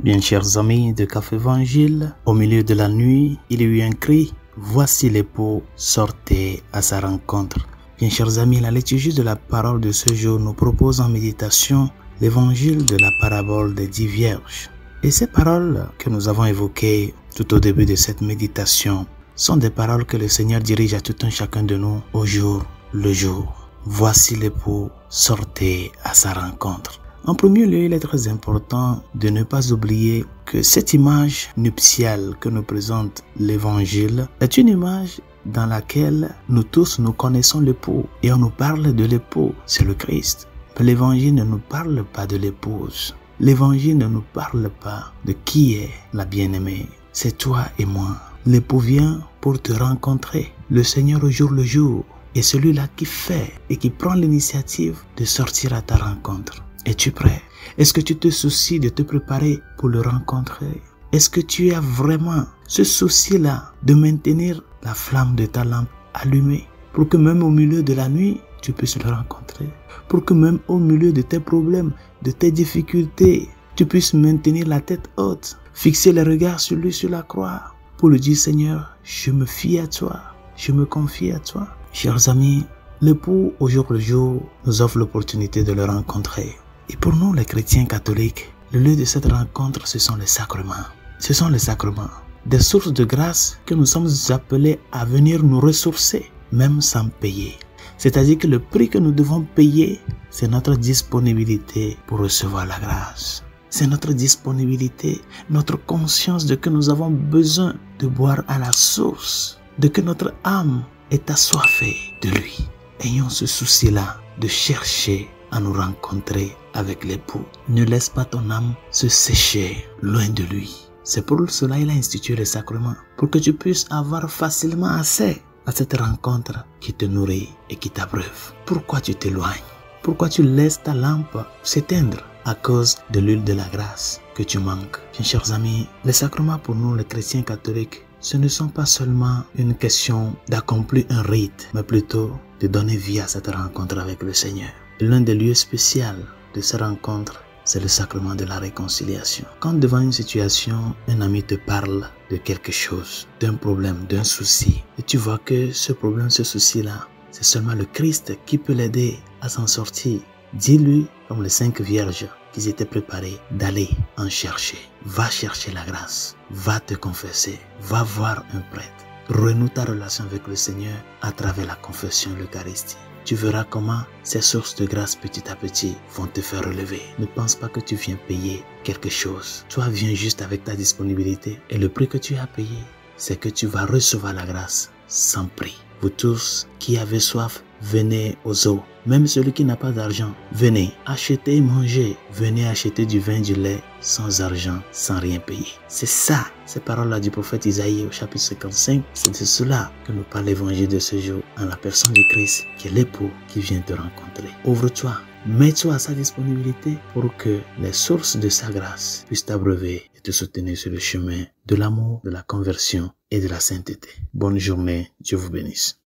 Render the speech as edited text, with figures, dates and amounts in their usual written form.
Bien chers amis de Café Évangile, au milieu de la nuit, il y a eu un cri, voici l'époux, sortez à sa rencontre. Bien chers amis, la lecture de la parole de ce jour nous propose en méditation l'évangile de la parabole des 10 vierges. Et ces paroles que nous avons évoquées tout au début de cette méditation sont des paroles que le Seigneur dirige à tout un chacun de nous au jour le jour. Voici l'époux, sortez à sa rencontre. En premier lieu, il est très important de ne pas oublier que cette image nuptiale que nous présente l'Évangile est une image dans laquelle nous tous nous connaissons l'époux et on nous parle de l'époux, c'est le Christ. Mais l'Évangile ne nous parle pas de l'épouse. L'Évangile ne nous parle pas de qui est la bien-aimée. C'est toi et moi. L'époux vient pour te rencontrer. Le Seigneur au jour le jour est celui-là qui fait et qui prend l'initiative de sortir à ta rencontre. Es-tu prêt? Est-ce que tu te soucies de te préparer pour le rencontrer? Est-ce que tu as vraiment ce souci-là de maintenir la flamme de ta lampe allumée pour que même au milieu de la nuit, tu puisses le rencontrer? Pour que même au milieu de tes problèmes, de tes difficultés, tu puisses maintenir la tête haute, fixer les regards sur lui sur la croix pour lui dire Seigneur, je me fie à toi, je me confie à toi. Chers amis, l'époux au jour le jour nous offre l'opportunité de le rencontrer. Et pour nous, les chrétiens catholiques, le lieu de cette rencontre, ce sont les sacrements. Ce sont les sacrements, des sources de grâce que nous sommes appelés à venir nous ressourcer, même sans payer. C'est-à-dire que le prix que nous devons payer, c'est notre disponibilité pour recevoir la grâce. C'est notre disponibilité, notre conscience de que nous avons besoin de boire à la source, de que notre âme est assoiffée de lui. Ayons ce souci-là de chercher à nous rencontrer avec l'époux. Ne laisse pas ton âme se sécher loin de lui. C'est pour cela qu'il a institué le sacrement, pour que tu puisses avoir facilement accès à cette rencontre qui te nourrit et qui t'abreuve. Pourquoi tu t'éloignes? Pourquoi tu laisses ta lampe s'éteindre à cause de l'huile de la grâce que tu manques? Bien chers amis, les sacrements pour nous les chrétiens catholiques, ce ne sont pas seulement une question d'accomplir un rite, mais plutôt de donner vie à cette rencontre avec le Seigneur. L'un des lieux spéciaux de cette rencontre, c'est le sacrement de la réconciliation. Quand devant une situation, un ami te parle de quelque chose, d'un problème, d'un souci, et tu vois que ce problème, ce souci-là, c'est seulement le Christ qui peut l'aider à s'en sortir. Dis-lui, comme les 5 vierges qui étaient préparées, d'aller en chercher. Va chercher la grâce, va te confesser, va voir un prêtre. Renoue ta relation avec le Seigneur à travers la confession et l'Eucharistie. Tu verras comment ces sources de grâce petit à petit vont te faire relever. Ne pense pas que tu viens payer quelque chose. Toi, viens juste avec ta disponibilité. Et le prix que tu as payé, c'est que tu vas recevoir la grâce sans prix. Vous tous qui avez soif, venez aux eaux. Même celui qui n'a pas d'argent, venez acheter et manger. Venez acheter du vin, du lait, sans argent, sans rien payer. C'est ça, ces paroles-là du prophète Isaïe au chapitre 55. C'est de cela que nous parle l'évangile de ce jour, en la personne du Christ, qui est l'époux qui vient te rencontrer. Ouvre-toi, mets-toi à sa disponibilité pour que les sources de sa grâce puissent t'abreuver et te soutenir sur le chemin de l'amour, de la conversion et de la sainteté. Bonne journée, Dieu vous bénisse.